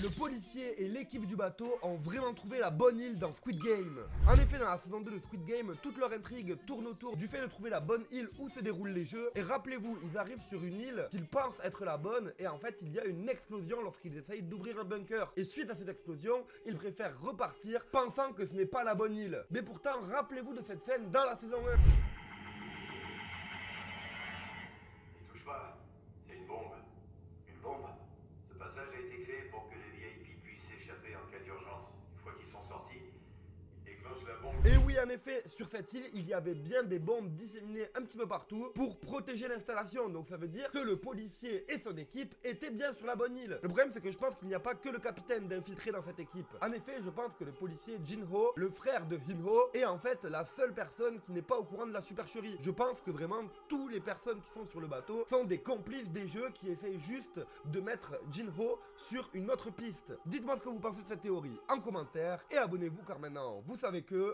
Le policier et l'équipe du bateau ont vraiment trouvé la bonne île dans Squid Game. En effet, dans la saison 2 de Squid Game, toute leur intrigue tourne autour du fait de trouver la bonne île où se déroulent les jeux. Et rappelez-vous, ils arrivent sur une île qu'ils pensent être la bonne et en fait, il y a une explosion lorsqu'ils essayent d'ouvrir un bunker. Et suite à cette explosion, ils préfèrent repartir pensant que ce n'est pas la bonne île. Mais pourtant, rappelez-vous de cette scène dans la saison 1. N'y touche pas, c'est une bombe. Une bombe? Ce passage a été créé pour que les VIP puissent s'échapper en cas d'urgence. Une fois qu'ils sont sortis, ils déclenchent la bombe. Et oui, en effet, sur cette île, il y avait bien des bombes disséminées un petit peu partout pour protéger l'installation. Donc ça veut dire que le policier et son équipe étaient bien sur la bonne île. Le problème, c'est que je pense qu'il n'y a pas que le capitaine d'infiltré dans cette équipe. En effet, je pense que le policier Jin-ho, le frère de Hin-ho, est en fait la seule personne qui n'est pas au courant de la supercherie. Je pense que vraiment, toutes les personnes qui sont sur le bateau sont des complices des jeux qui essayent juste de mettre Jin-ho sur une autre piste. Dites-moi ce que vous pensez de cette théorie en commentaire et abonnez-vous car maintenant, vous savez que...